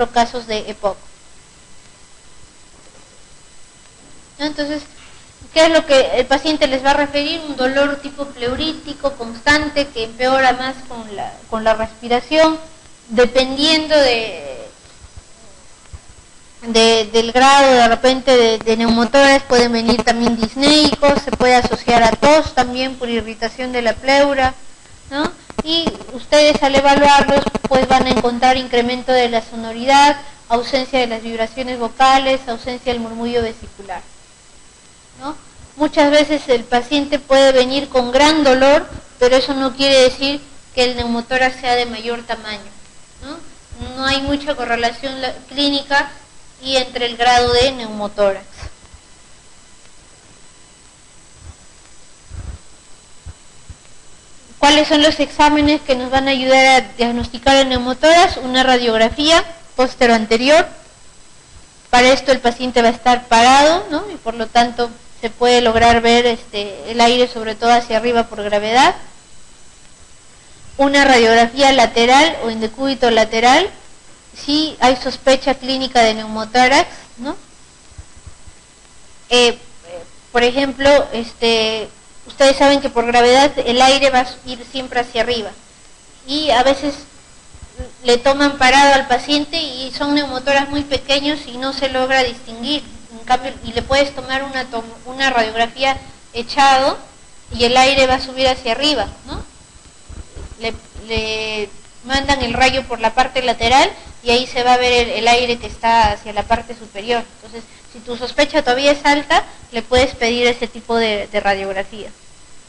ejemplo, casos de EPOC. ¿No? Entonces, ¿qué es lo que el paciente les va a referir? Un dolor tipo pleurítico constante que empeora más con la respiración, dependiendo del grado de repente de neumotórax. Pueden venir también disneicos, se puede asociar a tos también por irritación de la pleura, ¿no? Y ustedes al evaluarlos pues van a encontrar incremento de la sonoridad, ausencia de las vibraciones vocales, ausencia del murmullo vesicular, ¿no? Muchas veces el paciente puede venir con gran dolor, pero eso no quiere decir que el neumotórax sea de mayor tamaño, ¿no? No hay mucha correlación clínica y entre el grado de neumotórax. ¿Cuáles son los exámenes que nos van a ayudar a diagnosticar el neumotórax? Una radiografía póstero-anterior. Para esto el paciente va a estar parado, ¿no? Y por lo tanto se puede lograr ver el aire sobre todo hacia arriba por gravedad. Una radiografía lateral o en decúbito lateral, si hay sospecha clínica de neumotórax, ¿no? Por ejemplo, ustedes saben que por gravedad el aire va a ir siempre hacia arriba y a veces le toman parado al paciente y son neumotórax muy pequeños y no se logra distinguir. En cambio, y le puedes tomar una radiografía echado y el aire va a subir hacia arriba, ¿no? Le mandan el rayo por la parte lateral y ahí se va a ver el aire que está hacia la parte superior. Entonces, si tu sospecha todavía es alta, le puedes pedir ese tipo de radiografía.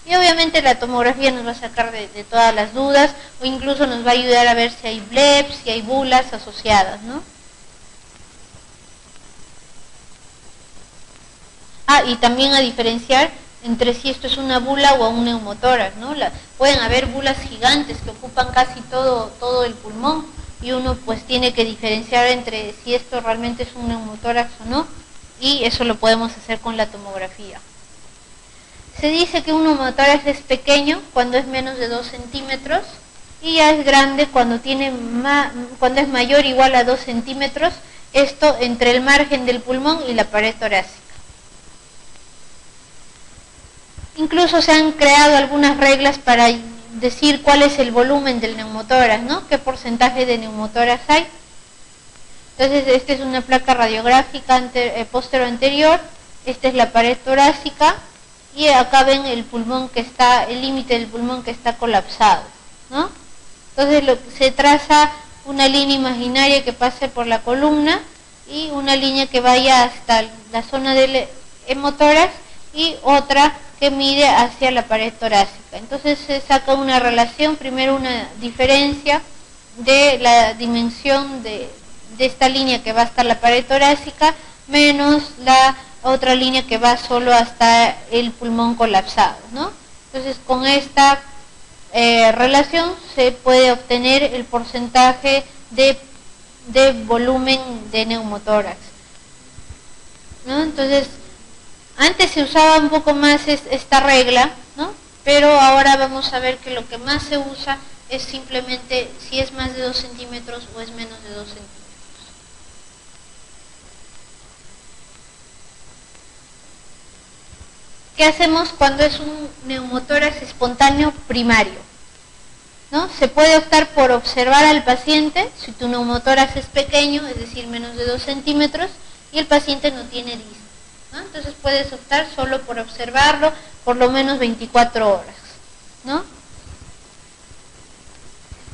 Y obviamente la tomografía nos va a sacar de todas las dudas, o incluso nos va a ayudar a ver si hay bleps, si hay bulas asociadas, ¿no? Y también a diferenciar entre si esto es una bula o un neumotórax, ¿no? Pueden haber bulas gigantes que ocupan casi todo el pulmón, y uno pues tiene que diferenciar entre si esto realmente es un neumotórax o no, y eso lo podemos hacer con la tomografía. Se dice que un neumotórax es pequeño cuando es menos de 2 centímetros y ya es grande cuando es mayor o igual a 2 centímetros, esto entre el margen del pulmón y la pared torácica. Incluso se han creado algunas reglas para decir cuál es el volumen del neumotórax, ¿no? ¿Qué porcentaje de neumotórax hay? Entonces, esta es una placa radiográfica póstero anterior, esta es la pared torácica, y acá ven el pulmón que está, el límite del pulmón que está colapsado, ¿no? Entonces se traza una línea imaginaria que pase por la columna y una línea que vaya hasta la zona del hemotórax y otra que mide hacia la pared torácica. Entonces se saca una relación, primero una diferencia de la dimensión de esta línea que va hasta la pared torácica menos la otra línea que va solo hasta el pulmón colapsado, ¿no? Entonces con esta relación se puede obtener el porcentaje de volumen de neumotórax, ¿no? Entonces antes se usaba un poco más esta regla, ¿no? Pero ahora vamos a ver que lo que más se usa es simplemente si es más de 2 centímetros o es menos de 2 centímetros. ¿Qué hacemos cuando es un neumotórax espontáneo primario? ¿No? Se puede optar por observar al paciente si tu neumotórax es pequeño, es decir, menos de 2 centímetros, y el paciente no tiene disco, ¿no? Entonces puedes optar solo por observarlo por lo menos 24 horas, ¿no?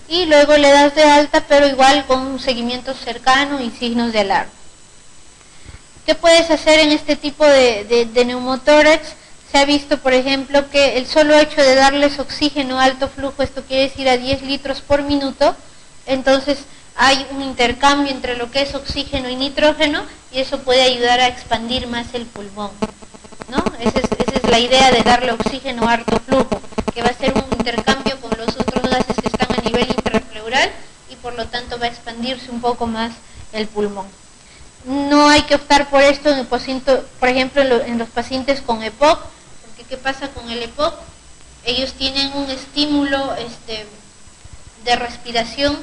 Y luego le das de alta, pero igual con un seguimiento cercano y signos de alarma. ¿Qué puedes hacer en este tipo de neumotórax? Se ha visto, por ejemplo, que el solo hecho de darles oxígeno a alto flujo, esto quiere decir a 10 litros por minuto, entonces hay un intercambio entre lo que es oxígeno y nitrógeno y eso puede ayudar a expandir más el pulmón, ¿no? Esa es la idea de darle oxígeno a alto flujo, que va a ser un intercambio con los otros gases que están a nivel intrapleural y por lo tanto va a expandirse un poco más el pulmón. No hay que optar por esto, por ejemplo, en los pacientes con EPOC, porque ¿qué pasa con el EPOC? Ellos tienen un estímulo de respiración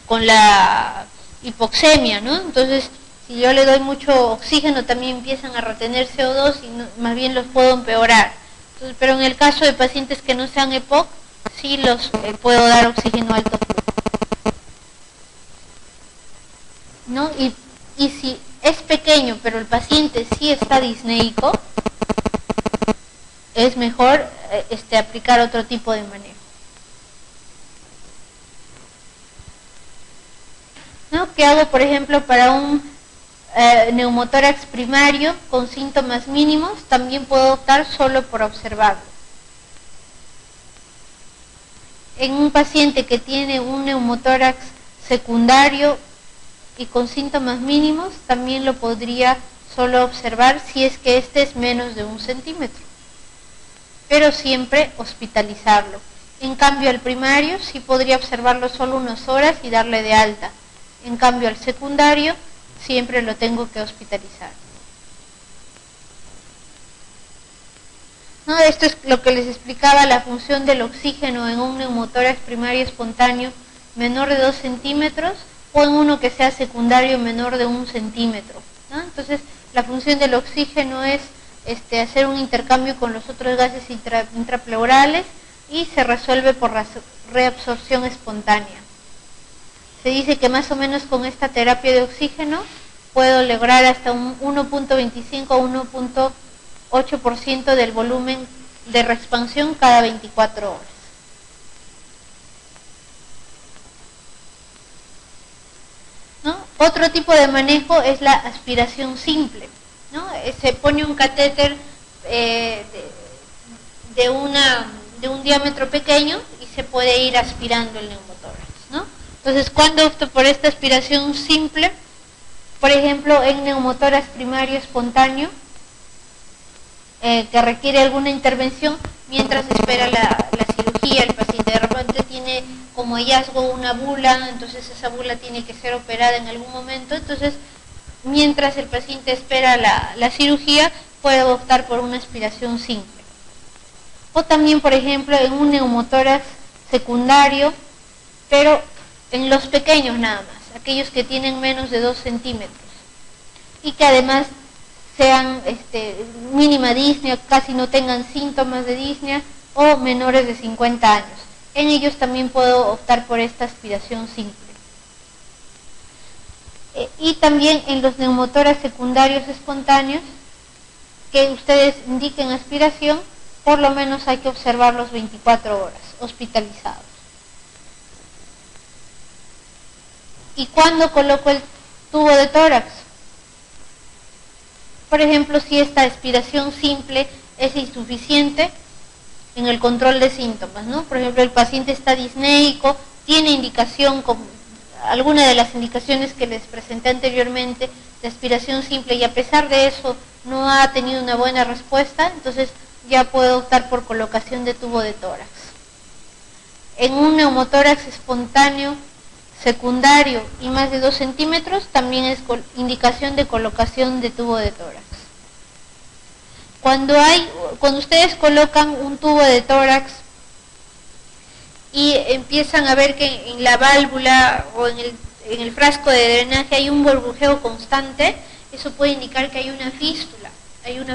con la hipoxemia, ¿no? Entonces, si yo le doy mucho oxígeno, también empiezan a retener CO2 y no, más bien los puedo empeorar. Entonces, pero en el caso de pacientes que no sean EPOC, sí los puedo dar oxígeno alto flujo, ¿no? Y si es pequeño, pero el paciente sí está disneico, es mejor aplicar otro tipo de manejo, ¿no? ¿Qué hago, por ejemplo, para un neumotórax primario con síntomas mínimos? También puedo optar solo por observarlo. En un paciente que tiene un neumotórax secundario y con síntomas mínimos, también lo podría solo observar si es que este es menos de 1 centímetro, pero siempre hospitalizarlo. En cambio, al primario sí podría observarlo solo unas horas y darle de alta. En cambio, al secundario siempre lo tengo que hospitalizar. ¿No? Esto es lo que les explicaba, la función del oxígeno en un neumotórax primario espontáneo menor de 2 centímetros o en uno que sea secundario menor de 1 centímetro, ¿no? Entonces, la función del oxígeno es hacer un intercambio con los otros gases intrapleurales y se resuelve por reabsorción espontánea. Se dice que más o menos con esta terapia de oxígeno puedo lograr hasta un 1.25 a 1.8% del volumen de reexpansión cada 24 horas. ¿No? Otro tipo de manejo es la aspiración simple, ¿no? Se pone un catéter de un diámetro pequeño y se puede ir aspirando el neumotórax, ¿no? Entonces, ¿cuándo opto por esta aspiración simple? Por ejemplo, en neumotórax primario espontáneo, que requiere alguna intervención mientras espera la cirugía. El paciente de repente tiene como hallazgo una bula, entonces esa bula tiene que ser operada en algún momento. Entonces, mientras el paciente espera la cirugía, puede optar por una aspiración simple. O también, por ejemplo, en un neumotórax secundario, pero en los pequeños nada más, aquellos que tienen menos de 2 centímetros y que además sean mínima disnea, casi no tengan síntomas de disnea o menores de 50 años. En ellos también puedo optar por esta aspiración simple. Y también en los neumotórax secundarios espontáneos, que ustedes indiquen aspiración, por lo menos hay que observarlos 24 horas, hospitalizados. ¿Y cuándo coloco el tubo de tórax? Por ejemplo, si esta aspiración simple es insuficiente en el control de síntomas, ¿no? Por ejemplo, el paciente está disneico, tiene indicación, alguna de las indicaciones que les presenté anteriormente de aspiración simple, y a pesar de eso no ha tenido una buena respuesta, entonces ya puedo optar por colocación de tubo de tórax. En un neumotórax espontáneo secundario y más de 2 centímetros, también es indicación de colocación de tubo de tórax. Cuando ustedes colocan un tubo de tórax y empiezan a ver que en la válvula o en el frasco de drenaje hay un burbujeo constante, eso puede indicar que hay una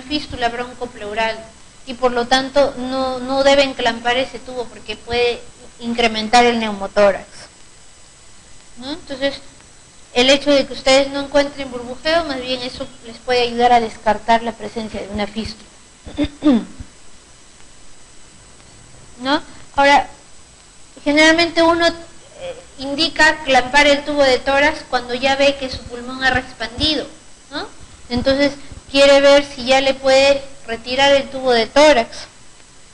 fístula broncopleural, y por lo tanto no deben clampar ese tubo porque puede incrementar el neumotórax, ¿no? Entonces, el hecho de que ustedes no encuentren burbujeo, más bien eso les puede ayudar a descartar la presencia de una fístula, ¿no? Ahora, generalmente uno indica clampar el tubo de tórax cuando ya ve que su pulmón ha reexpandido, ¿no? Entonces, quiere ver si ya le puede retirar el tubo de tórax.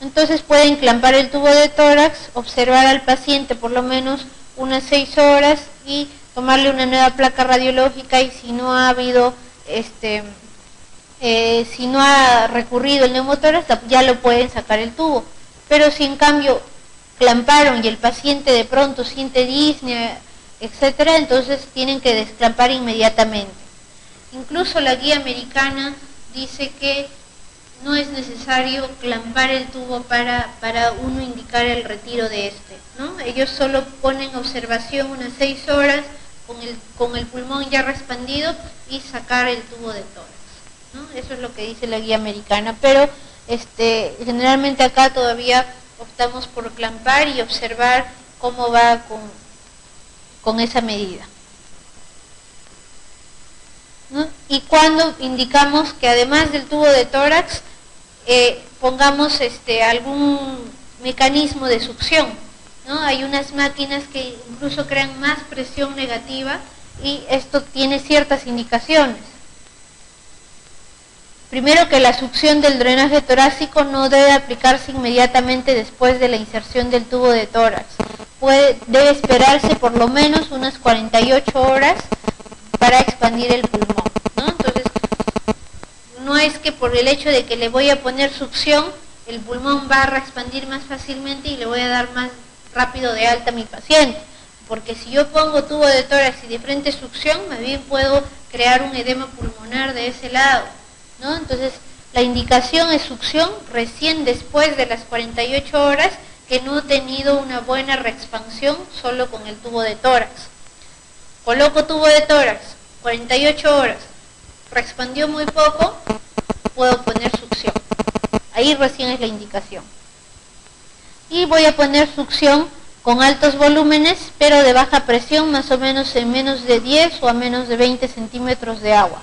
Entonces, pueden clampar el tubo de tórax, observar al paciente por lo menos unas 6 horas y tomarle una nueva placa radiológica, y si no ha habido, si no ha recurrido el neumotórax, ya lo pueden sacar el tubo. Pero si en cambio clamparon y el paciente de pronto siente disnea, etcétera, entonces tienen que desclampar inmediatamente. Incluso la guía americana dice que no es necesario clampar el tubo para uno indicar el retiro de este, ¿no? Ellos solo ponen observación unas 6 horas con el pulmón ya expandido y sacar el tubo de tórax, ¿no? Eso es lo que dice la guía americana, pero generalmente acá todavía optamos por clampar y observar cómo va con esa medida, ¿no? Y cuando indicamos que además del tubo de tórax pongamos algún mecanismo de succión, ¿no? Hay unas máquinas que incluso crean más presión negativa y esto tiene ciertas indicaciones. Primero, que la succión del drenaje torácico no debe aplicarse inmediatamente después de la inserción del tubo de tórax. Debe esperarse por lo menos unas 48 horas para expandir el pulmón, ¿no? Entonces, no es que por el hecho de que le voy a poner succión, el pulmón va a expandir más fácilmente y le voy a dar más rápido de alta a mi paciente. Porque si yo pongo tubo de tórax y de frente succión, más bien puedo crear un edema pulmonar de ese lado, ¿no? Entonces, la indicación es succión recién después de las 48 horas que no he tenido una buena reexpansión solo con el tubo de tórax. Coloco tubo de tórax, 48 horas, reexpandió muy poco, puedo poner succión. Ahí recién es la indicación. Y voy a poner succión con altos volúmenes, pero de baja presión, más o menos en menos de 10 o a menos de 20 centímetros de agua,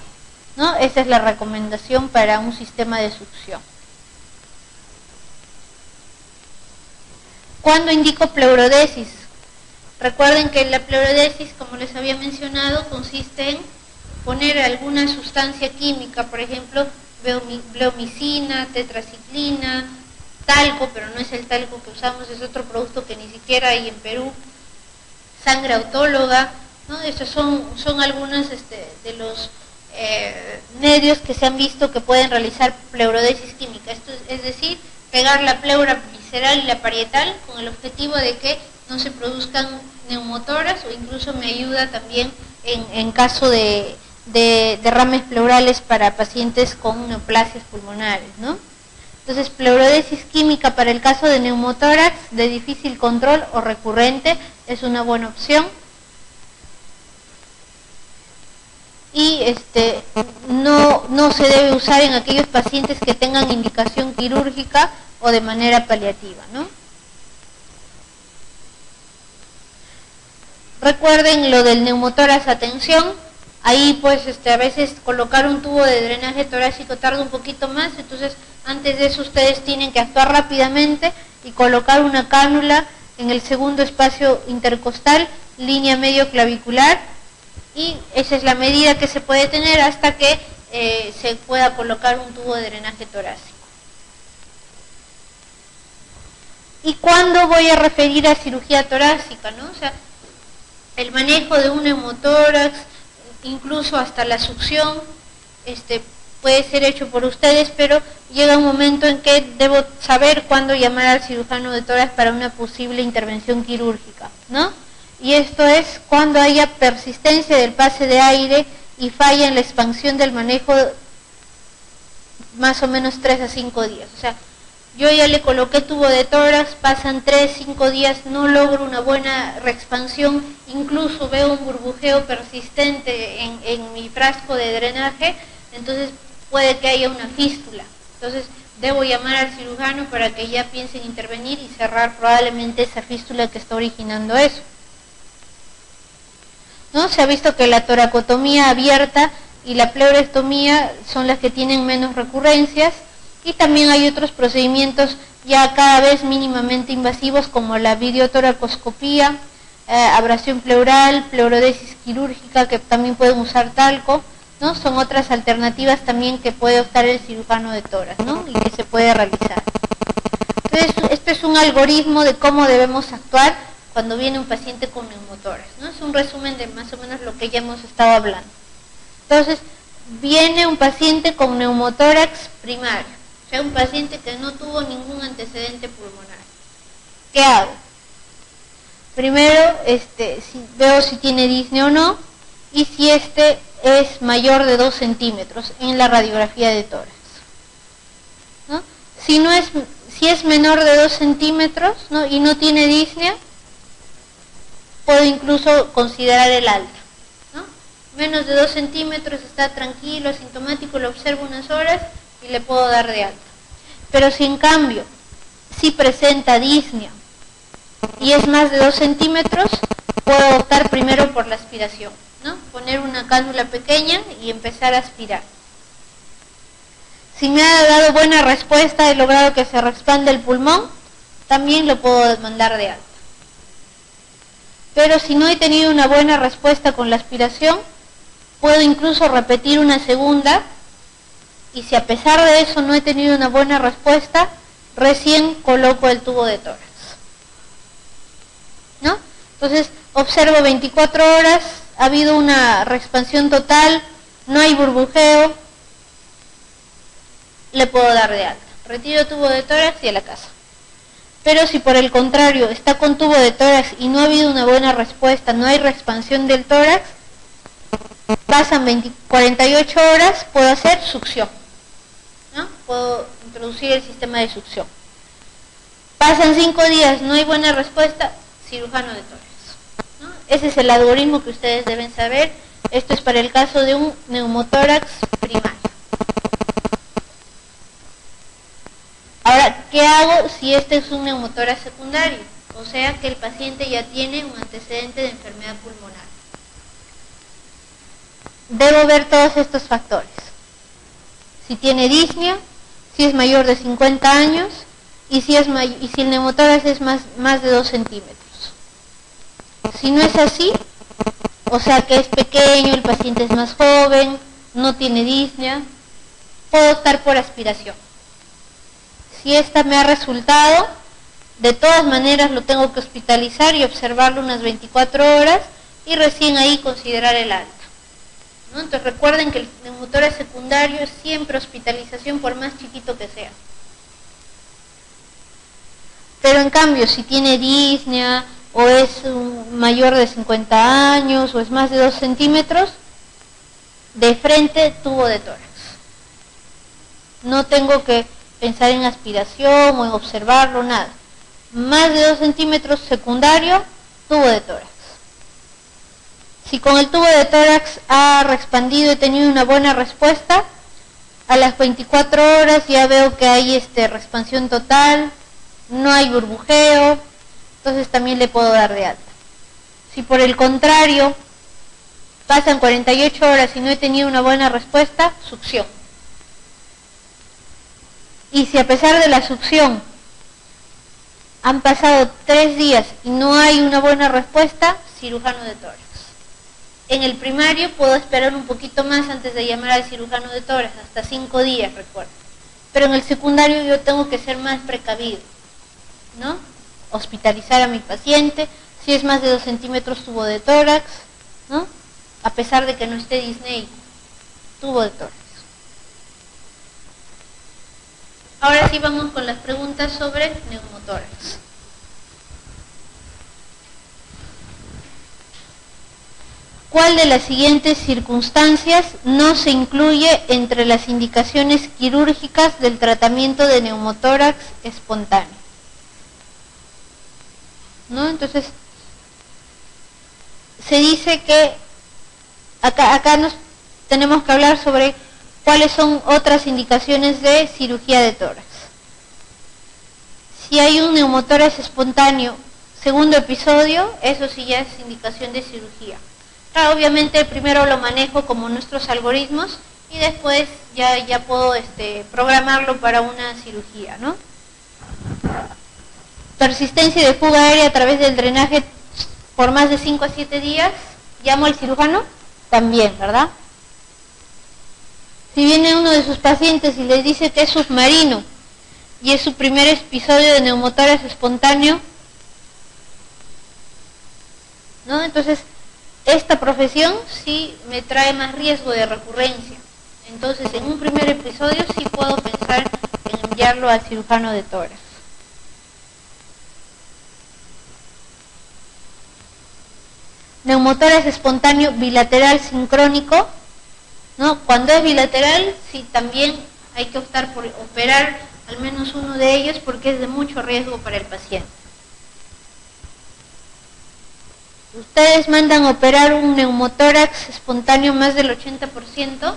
¿no? Esa es la recomendación para un sistema de succión. ¿Cuándo indico pleurodesis? Recuerden que la pleurodesis, como les había mencionado, consiste en poner alguna sustancia química, por ejemplo, bleomicina, tetraciclina, talco, pero no es el talco que usamos, es otro producto que ni siquiera hay en Perú, sangre autóloga, ¿no? Estos son algunos de los medios que se han visto que pueden realizar pleurodesis química. Esto es decir, pegar la pleura visceral y la parietal con el objetivo de que no se produzcan neumotoras, o incluso me ayuda también en caso de derrames pleurales para pacientes con neoplasias pulmonares, ¿no? Entonces, pleurodesis química para el caso de neumotórax de difícil control o recurrente es una buena opción. Y no se debe usar en aquellos pacientes que tengan indicación quirúrgica o de manera paliativa, ¿no? Recuerden lo del neumotórax a tensión. Ahí pues a veces colocar un tubo de drenaje torácico tarda un poquito más, entonces antes de eso ustedes tienen que actuar rápidamente y colocar una cánula en el segundo espacio intercostal, línea medio clavicular, y esa es la medida que se puede tener hasta que se pueda colocar un tubo de drenaje torácico. ¿Y cuándo voy a referir a cirugía torácica, ¿no? O sea, el manejo de un neumotórax, incluso hasta la succión, puede ser hecho por ustedes, pero llega un momento en que debo saber cuándo llamar al cirujano de tórax para una posible intervención quirúrgica, ¿no? Y esto es cuando haya persistencia del pase de aire y falla en la expansión del manejo más o menos 3 a 5 días. O sea, yo ya le coloqué tubo de tórax, pasan 3, 5 días, no logro una buena reexpansión, incluso veo un burbujeo persistente en mi frasco de drenaje, entonces puede que haya una fístula. Entonces debo llamar al cirujano para que ya piense en intervenir y cerrar probablemente esa fístula que está originando eso, ¿no? Se ha visto que la toracotomía abierta y la pleurectomía son las que tienen menos recurrencias, y también hay otros procedimientos ya cada vez mínimamente invasivos como la videotoracoscopía, abrasión pleural, pleurodesis quirúrgica, que también pueden usar talco, ¿no? Son otras alternativas también que puede optar el cirujano de tórax, ¿no? Y que se puede realizar. Entonces, este es un algoritmo de cómo debemos actuar cuando viene un paciente con neumotórax, ¿no? Es un resumen de más o menos lo que ya hemos estado hablando. Entonces, viene un paciente con neumotórax primario, o sea, un paciente que no tuvo ningún antecedente pulmonar. ¿Qué hago? Primero, veo si tiene disnea o no, y si es mayor de 2 centímetros en la radiografía de tórax. Si es menor de 2 centímetros, ¿no?, y no tiene disnea, puedo incluso considerar el alta, ¿no? Menos de 2 centímetros, está tranquilo, asintomático, lo observo unas horas y le puedo dar de alta. Pero si en cambio, si presenta disnea y es más de 2 centímetros, puedo optar primero por la aspiración, ¿no? Poner una cánula pequeña y empezar a aspirar. Si me ha dado buena respuesta, he logrado que se expanda el pulmón, también lo puedo mandar de alta. Pero si no he tenido una buena respuesta con la aspiración, puedo incluso repetir una segunda, y si a pesar de eso no he tenido una buena respuesta, recién coloco el tubo de tórax, ¿no? Entonces, observo 24 horas, ha habido una reexpansión total, no hay burbujeo, le puedo dar de alta. Retiro tubo de tórax y a la casa. Pero si por el contrario está con tubo de tórax y no ha habido una buena respuesta, no hay reexpansión del tórax, pasan 48 horas, puedo hacer succión, ¿no? Puedo introducir el sistema de succión. Pasan 5 días, no hay buena respuesta, cirujano de tórax, ¿no? Ese es el algoritmo que ustedes deben saber. Esto es para el caso de un neumotórax primario. Ahora, ¿qué hago si este es un neumotórax secundario? O sea que el paciente ya tiene un antecedente de enfermedad pulmonar. Debo ver todos estos factores. Si tiene disnea, si es mayor de 50 años y si el neumotórax es más de 2 centímetros. Si no es así, o sea que es pequeño, el paciente es más joven, no tiene disnea, puedo optar por aspiración. Si esta me ha resultado, de todas maneras lo tengo que hospitalizar y observarlo unas 24 horas y recién ahí considerar el alta, ¿no? Entonces recuerden que el neumotórax secundario es siempre hospitalización por más chiquito que sea. Pero en cambio, si tiene disnea o es mayor de 50 años o es más de 2 centímetros, de frente tubo de tórax. No tengo que pensar en aspiración o en observarlo, nada. Más de 2 centímetros secundario, tubo de tórax. Si con el tubo de tórax ha reexpandido y tenido una buena respuesta, a las 24 horas ya veo que hay reexpansión total, no hay burbujeo, entonces también le puedo dar de alta. Si por el contrario pasan 48 horas y no he tenido una buena respuesta, succión. Y si a pesar de la succión han pasado 3 días y no hay una buena respuesta, cirujano de tórax. En el primario puedo esperar un poquito más antes de llamar al cirujano de tórax, hasta 5 días, recuerdo. Pero en el secundario yo tengo que ser más precavido, ¿no? Hospitalizar a mi paciente, si es más de 2 centímetros, tubo de tórax, ¿no? A pesar de que no esté disneico, tubo de tórax. Ahora sí vamos con las preguntas sobre neumotórax. ¿Cuál de las siguientes circunstancias no se incluye entre las indicaciones quirúrgicas del tratamiento de neumotórax espontáneo? ¿No? Entonces, se dice que acá nos tenemos que hablar sobre cuáles son otras indicaciones de cirugía de tórax. Si hay un neumotórax espontáneo, segundo episodio, eso sí ya es indicación de cirugía. Claro, obviamente primero lo manejo como nuestros algoritmos y después ya puedo programarlo para una cirugía, ¿no? Persistencia de fuga aérea a través del drenaje por más de 5 a 7 días, ¿llamo al cirujano? También, ¿verdad? Si viene uno de sus pacientes y les dice que es submarino y es su primer episodio de neumotórax espontáneo, ¿no? Entonces, esta profesión sí me trae más riesgo de recurrencia. Entonces, en un primer episodio sí puedo pensar en enviarlo al cirujano de tórax. Neumotórax espontáneo bilateral sincrónico, ¿no? Cuando es bilateral, sí también hay que optar por operar al menos uno de ellos, porque es de mucho riesgo para el paciente. Ustedes mandan operar un neumotórax espontáneo más del 80%.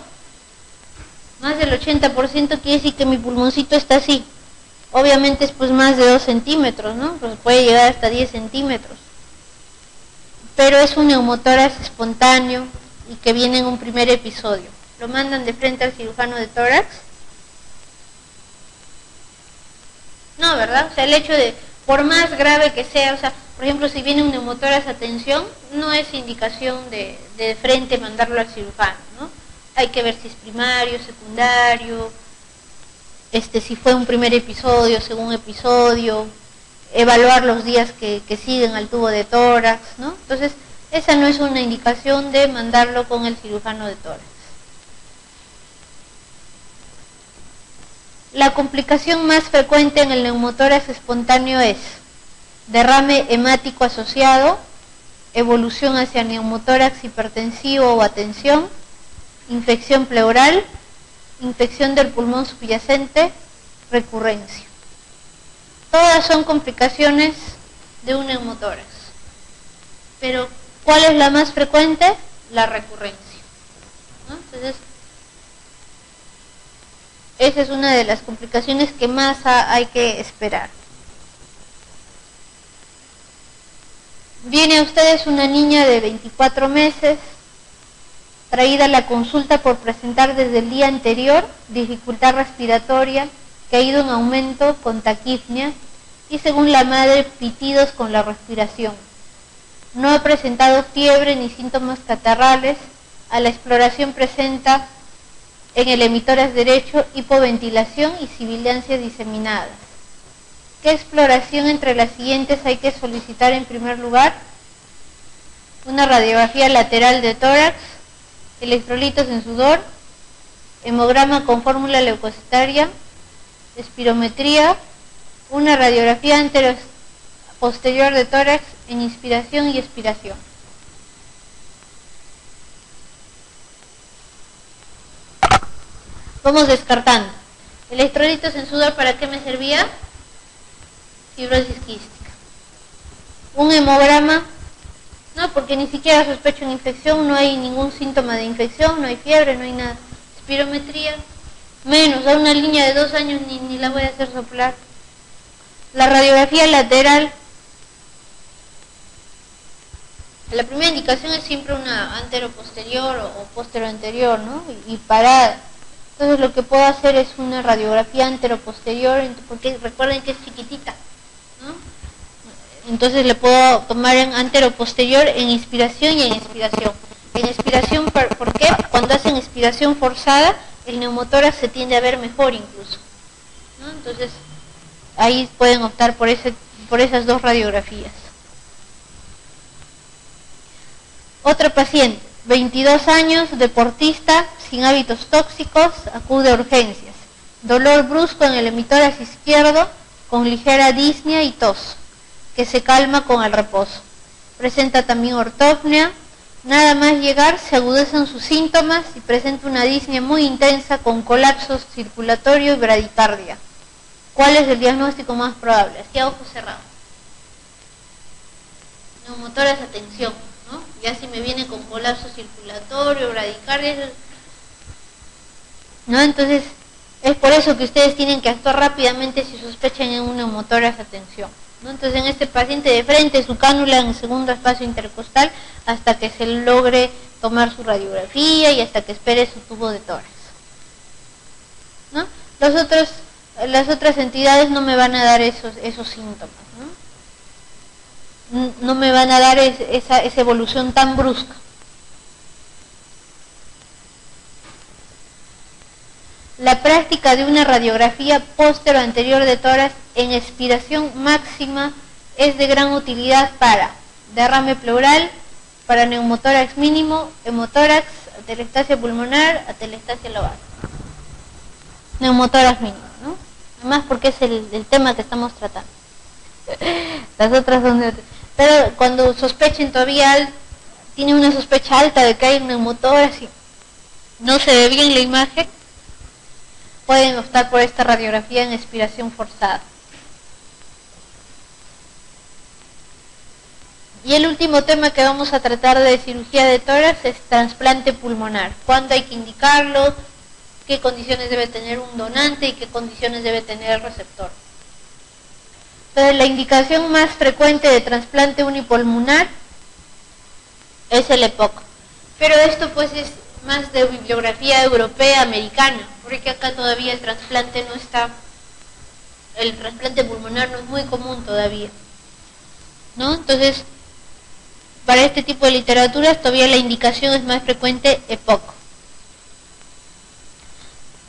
Más del 80% quiere decir que mi pulmoncito está así. Obviamente es pues más de 2 centímetros, ¿no? Pues puede llegar hasta 10 centímetros. Pero es un neumotórax espontáneo y que viene en un primer episodio. Lo mandan de frente al cirujano de tórax. No, ¿verdad? O sea, el hecho de, por más grave que sea, o sea, por ejemplo, si viene un neumotórax a tensión, no es indicación de frente mandarlo al cirujano, ¿no? Hay que ver si es primario, secundario, si fue un primer episodio, segundo episodio, evaluar los días que siguen al tubo de tórax, ¿no? Entonces, esa no es una indicación de mandarlo con el cirujano de tórax. La complicación más frecuente en el neumotórax espontáneo es derrame hemático asociado, evolución hacia neumotórax hipertensivo o atención, infección pleural, infección del pulmón subyacente, recurrencia. Todas son complicaciones de un neumotórax. Pero, ¿cuál es la más frecuente? La recurrencia, ¿no? Entonces, esa es una de las complicaciones que más hay que esperar. Viene a ustedes una niña de 24 meses, traída a la consulta por presentar desde el día anterior dificultad respiratoria que ha ido en aumento con taquipnia y, según la madre, pitidos con la respiración. No ha presentado fiebre ni síntomas catarrales. A la exploración presenta en el emitórax derecho hipoventilación y sibilancias diseminadas. ¿Qué exploración entre las siguientes hay que solicitar en primer lugar? Una radiografía lateral de tórax, electrolitos en sudor, hemograma con fórmula leucocitaria, espirometría, una radiografía posterior de tórax en inspiración y expiración. Vamos descartando. Electrolitos en sudor, ¿para qué me servía? Fibrosis quística. Un hemograma, no, porque ni siquiera sospecho una infección, no hay ningún síntoma de infección, no hay fiebre, no hay nada. Espirometría, menos, a una niña de 2 años ni la voy a hacer soplar. La radiografía lateral, la primera indicación es siempre una antero-posterior o postero-anterior, ¿no? Y parada. Entonces lo que puedo hacer es una radiografía antero-posterior, porque recuerden que es chiquitita, ¿no? Entonces le puedo tomar en antero-posterior en inspiración y en expiración. En expiración, ¿por qué? Cuando hacen expiración forzada, el neumotórax se tiende a ver mejor incluso, ¿no? Entonces, ahí pueden optar por esas 2 radiografías. Otra paciente, 22 años, deportista, sin hábitos tóxicos, acude a urgencias. Dolor brusco en el emitórax izquierdo, con ligera disnea y tos, que se calma con el reposo. Presenta también ortopnea. Nada más llegar se agudizan sus síntomas y presenta una disnea muy intensa con colapso circulatorio y bradicardia. ¿Cuál es el diagnóstico más probable? Aquí a ojos cerrados. Neumotórax a tensión, ¿no? Ya si me viene con colapso circulatorio, bradicardia, ¿no? Entonces, es por eso que ustedes tienen que actuar rápidamente si sospechan en un neumotórax a tensión, ¿no? Entonces, en este paciente de frente, su cánula en el segundo espacio intercostal hasta que se logre tomar su radiografía y hasta que espere su tubo de tórax, ¿no? Las otras entidades no me van a dar esos síntomas, ¿no? No me van a dar esa evolución tan brusca. La práctica de una radiografía póstero anterior de tórax en expiración máxima es de gran utilidad para derrame pleural, para neumotórax mínimo, hemotórax, atelectasia pulmonar, atelectasia lobar. Neumotórax mínimo, ¿no? Además porque es el tema que estamos tratando. Las otras son de... Pero cuando sospechen todavía, tiene una sospecha alta de que hay un neumotórax y no se ve bien la imagen, pueden optar por esta radiografía en expiración forzada. Y el último tema que vamos a tratar de cirugía de tórax es trasplante pulmonar. ¿Cuándo hay que indicarlo? ¿Qué condiciones debe tener un donante y qué condiciones debe tener el receptor? Entonces, la indicación más frecuente de trasplante unipulmonar es el EPOC. Pero esto pues es más de bibliografía europea, americana, porque acá todavía el trasplante pulmonar no es muy común todavía, ¿no? Entonces, para este tipo de literaturas todavía la indicación es más frecuente EPOC.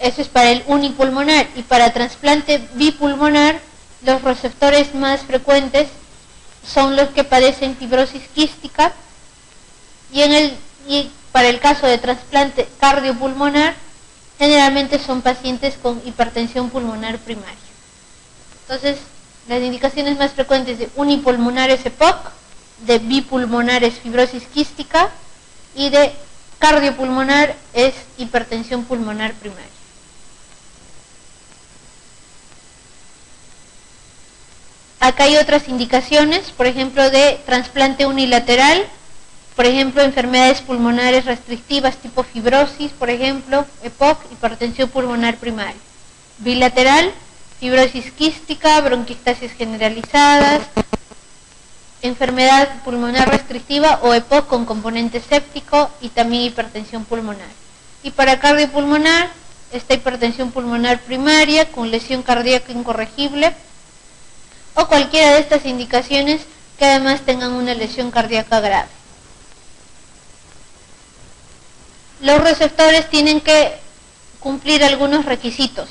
Eso es para el unipulmonar. Y para trasplante bipulmonar, los receptores más frecuentes son los que padecen fibrosis quística, y para el caso de trasplante cardiopulmonar, generalmente son pacientes con hipertensión pulmonar primaria. Entonces, las indicaciones más frecuentes de unipulmonar es EPOC, de bipulmonar es fibrosis quística y de cardiopulmonar es hipertensión pulmonar primaria. Acá hay otras indicaciones, por ejemplo, de trasplante unilateral, por ejemplo, enfermedades pulmonares restrictivas tipo fibrosis, por ejemplo, EPOC, hipertensión pulmonar primaria. Bilateral, fibrosis quística, bronquiectasias generalizadas, enfermedad pulmonar restrictiva o EPOC con componente séptico y también hipertensión pulmonar. Y para cardiopulmonar, esta hipertensión pulmonar primaria con lesión cardíaca incorregible o cualquiera de estas indicaciones que además tengan una lesión cardíaca grave. Los receptores tienen que cumplir algunos requisitos: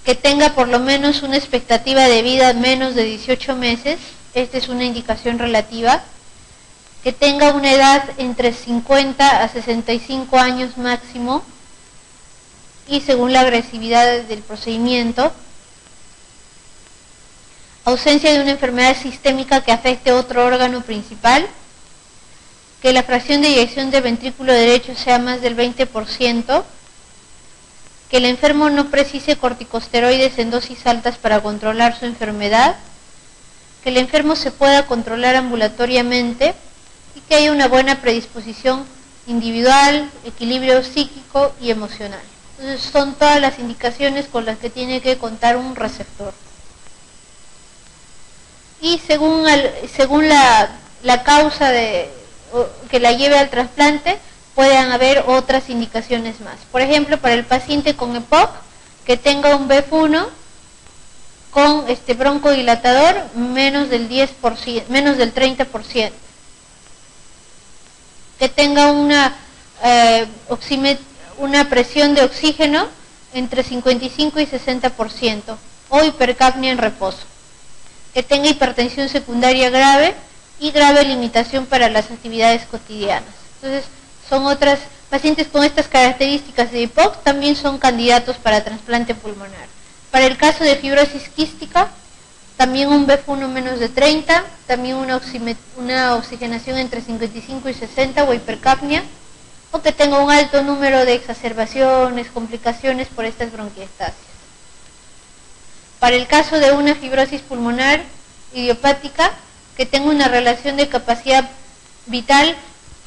que tenga por lo menos una expectativa de vida menos de 18 meses, esta es una indicación relativa, que tenga una edad entre 50 a 65 años máximo y según la agresividad del procedimiento, ausencia de una enfermedad sistémica que afecte otro órgano principal, que la fracción de eyección del ventrículo derecho sea más del 20%, que el enfermo no precise corticosteroides en dosis altas para controlar su enfermedad, que el enfermo se pueda controlar ambulatoriamente y que haya una buena predisposición individual, equilibrio psíquico y emocional. Entonces son todas las indicaciones con las que tiene que contar un receptor. Y según la causa que la lleve al trasplante, pueden haber otras indicaciones más. Por ejemplo, para el paciente con EPOC, que tenga un BEF1 con broncodilatador menos del 10%, menos del 30%, que tenga una presión de oxígeno entre 55 y 60%, o hipercapnia en reposo, que tenga hipertensión secundaria grave y grave limitación para las actividades cotidianas. Entonces, son otras pacientes con estas características de EPOC también son candidatos para trasplante pulmonar. Para el caso de fibrosis quística, también un BEF1 menos de 30, también una oxigenación entre 55 y 60 o hipercapnia, o que tenga un alto número de exacerbaciones, complicaciones por estas bronquiectasias. Para el caso de una fibrosis pulmonar idiopática, que tenga una relación de capacidad vital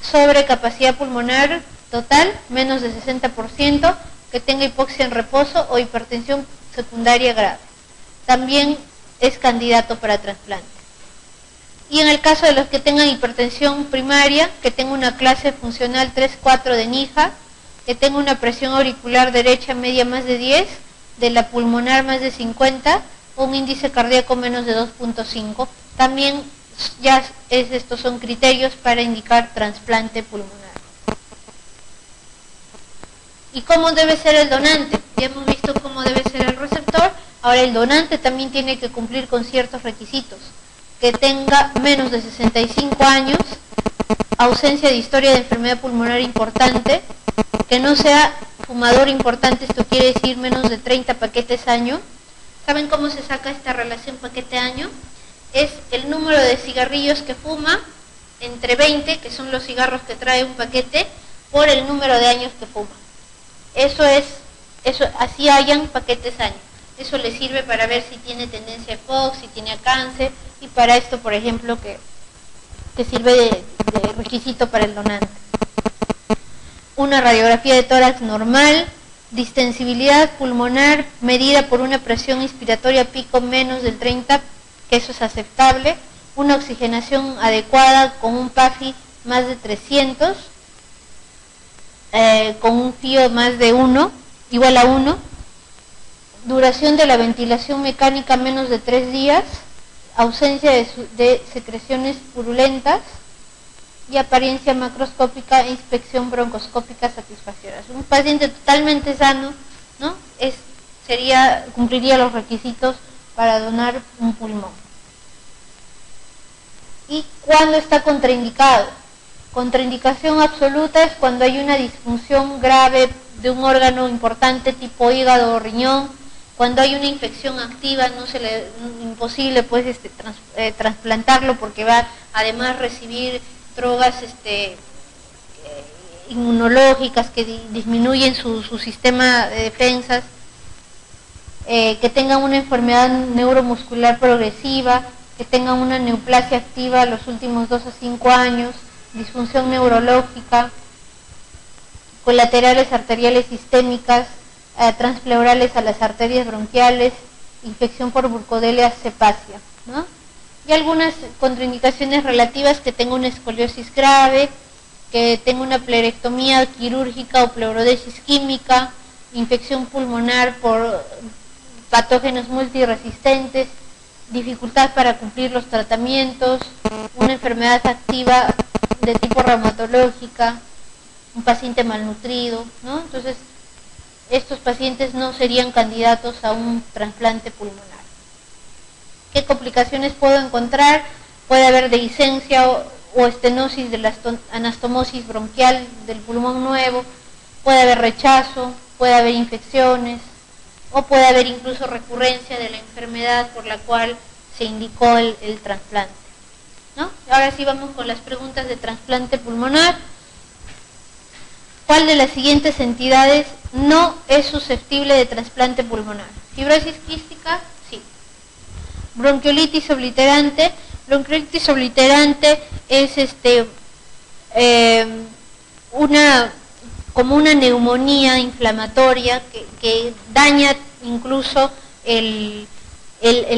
sobre capacidad pulmonar total, menos de 60%, que tenga hipoxia en reposo o hipertensión secundaria grave. También es candidato para trasplante. Y en el caso de los que tengan hipertensión primaria, que tenga una clase funcional 3-4 de NIJA, que tenga una presión auricular derecha media más de 10, de la pulmonar más de 50, o un índice cardíaco menos de 2.5, también estos son criterios para indicar trasplante pulmonar. ¿Y cómo debe ser el donante? Ya hemos visto cómo debe ser el receptor. Ahora el donante también tiene que cumplir con ciertos requisitos: que tenga menos de 65 años, ausencia de historia de enfermedad pulmonar importante, que no sea fumador importante, esto quiere decir menos de 30 paquetes año. ¿Saben cómo se saca esta relación paquete-año? Es el número de cigarrillos que fuma entre 20, que son los cigarros que trae un paquete, por el número de años que fuma. Eso es Eso, así hayan paquetes año. Eso le sirve para ver si tiene tendencia a EPOC, si tiene cáncer, y para esto, por ejemplo, que sirve de requisito para el donante. Una radiografía de tórax normal, distensibilidad pulmonar medida por una presión inspiratoria pico menos del 30, que eso es aceptable, una oxigenación adecuada con un PAFI más de 300, con un FIO más de 1, igual a 1, duración de la ventilación mecánica menos de 3 días, ausencia de secreciones purulentas y apariencia macroscópica e inspección broncoscópica satisfactoria. Un paciente totalmente sano, ¿no? Cumpliría los requisitos para donar un pulmón. ¿Y cuándo está contraindicado? Contraindicación absoluta es cuando hay una disfunción grave de un órgano importante tipo hígado o riñón, cuando hay una infección activa, imposible pues trasplantarlo porque va además a recibir drogas inmunológicas que disminuyen su sistema de defensas, que tengan una enfermedad neuromuscular progresiva, que tengan una neoplasia activa los últimos 2 a 5 años, disfunción neurológica, colaterales arteriales sistémicas, transpleurales a las arterias bronquiales, infección por Burkholderia cepacia, ¿no? Y algunas contraindicaciones relativas: que tenga una escoliosis grave, que tenga una pleurectomía quirúrgica o pleurodesis química, infección pulmonar por patógenos multiresistentes, dificultad para cumplir los tratamientos, una enfermedad activa de tipo reumatológica, un paciente malnutrido, ¿no? Entonces, estos pacientes no serían candidatos a un trasplante pulmonar. ¿Qué complicaciones puedo encontrar? Puede haber dehiscencia o estenosis de la anastomosis bronquial del pulmón nuevo, puede haber rechazo, puede haber infecciones, o puede haber incluso recurrencia de la enfermedad por la cual se indicó el trasplante, ¿no? Ahora sí vamos con las preguntas de trasplante pulmonar. ¿Cuál de las siguientes entidades no es susceptible de trasplante pulmonar? Fibrosis quística, sí. Bronquiolitis obliterante. Bronquiolitis obliterante es como una neumonía inflamatoria que daña incluso el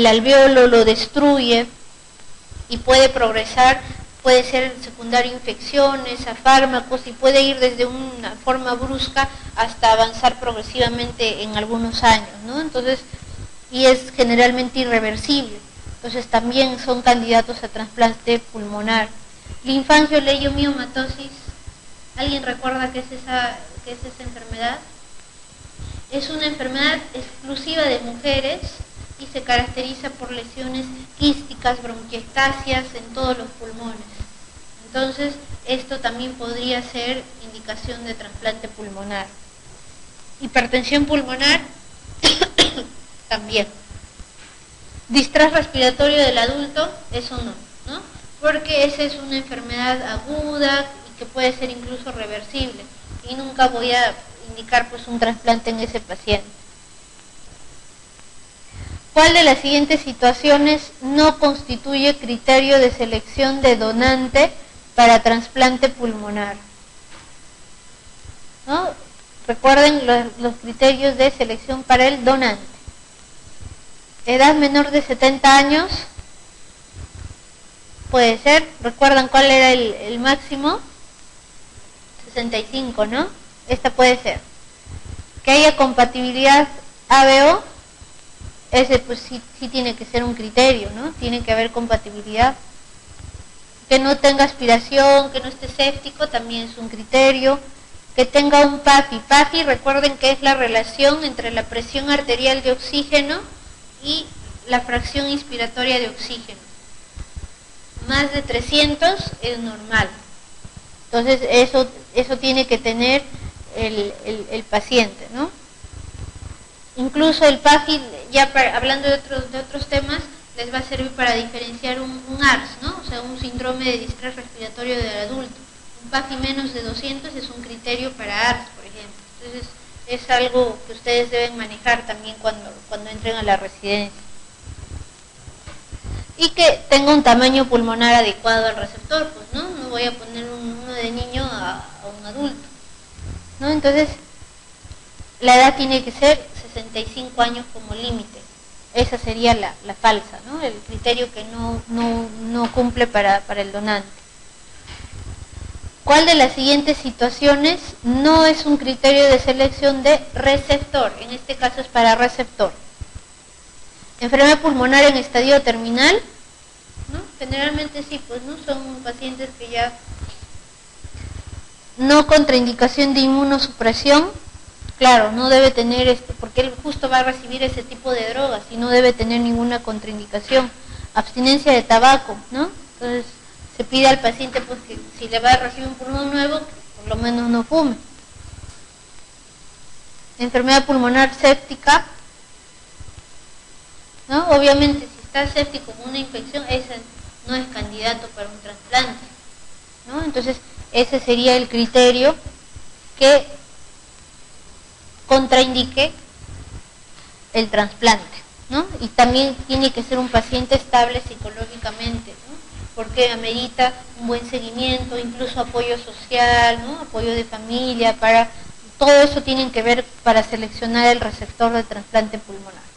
alveolo, lo destruye y puede progresar. Puede ser secundario a infecciones, a fármacos, y puede ir desde una forma brusca hasta avanzar progresivamente en algunos años, ¿no? Entonces, y es generalmente irreversible. Entonces también son candidatos a trasplante pulmonar. Linfangioleiomyomatosis, ¿alguien recuerda qué es esa enfermedad? Es una enfermedad exclusiva de mujeres y se caracteriza por lesiones quísticas, bronquiectasias en todos los pulmones. Entonces, esto también podría ser indicación de trasplante pulmonar. Hipertensión pulmonar, también. Distrés respiratorio del adulto, eso no, ¿no? Porque esa es una enfermedad aguda y que puede ser incluso reversible. Y nunca voy a indicar pues un trasplante en ese paciente. ¿Cuál de las siguientes situaciones no constituye criterio de selección de donante para trasplante pulmonar? ¿No? Recuerden los criterios de selección para el donante. Edad menor de 70 años, puede ser. ¿Recuerdan cuál era el máximo? 65, ¿no? Esta puede ser. Que haya compatibilidad ABO, ese pues sí tiene que ser un criterio, ¿no? Tiene que haber compatibilidad. Que no tenga aspiración, que no esté séptico, también es un criterio. Que tenga un PAFI. PAFI, recuerden que es la relación entre la presión arterial de oxígeno y la fracción inspiratoria de oxígeno. Más de 300 es normal. Entonces eso tiene que tener el paciente, ¿no? Incluso el PAFI, ya hablando de otros temas, les va a servir para diferenciar un ARS, ¿no? O sea, un síndrome de distrés respiratorio del adulto. Un PAFI menos de 200 es un criterio para ARS, por ejemplo. Entonces, Es algo que ustedes deben manejar también cuando entren a la residencia. Y que tenga un tamaño pulmonar adecuado al receptor, pues, ¿no? No voy a poner uno de niño a un adulto, ¿no? Entonces, la edad tiene que ser 65 años como límite. Esa sería la falsa, ¿no? El criterio que no cumple para el donante. ¿Cuál de las siguientes situaciones no es un criterio de selección de receptor? En este caso es para receptor. Enfermedad pulmonar en estadio terminal, ¿no? Generalmente sí, pues no son pacientes que ya no contraindicación de inmunosupresión, claro, no debe tener porque él justo va a recibir ese tipo de drogas y no debe tener ninguna contraindicación. Abstinencia de tabaco, ¿no? Entonces se pide al paciente pues que si le va a recibir un pulmón nuevo, por lo menos no fume. Enfermedad pulmonar séptica, ¿no? Obviamente si está séptico con una infección, ese no es candidato para un trasplante, ¿no? Entonces ese sería el criterio que contraindique el trasplante, ¿no? Y también tiene que ser un paciente estable psicológicamente, ¿no? Porque amerita un buen seguimiento, incluso apoyo social, ¿no? Apoyo de familia, todo eso tienen que ver para seleccionar el receptor de trasplante pulmonar.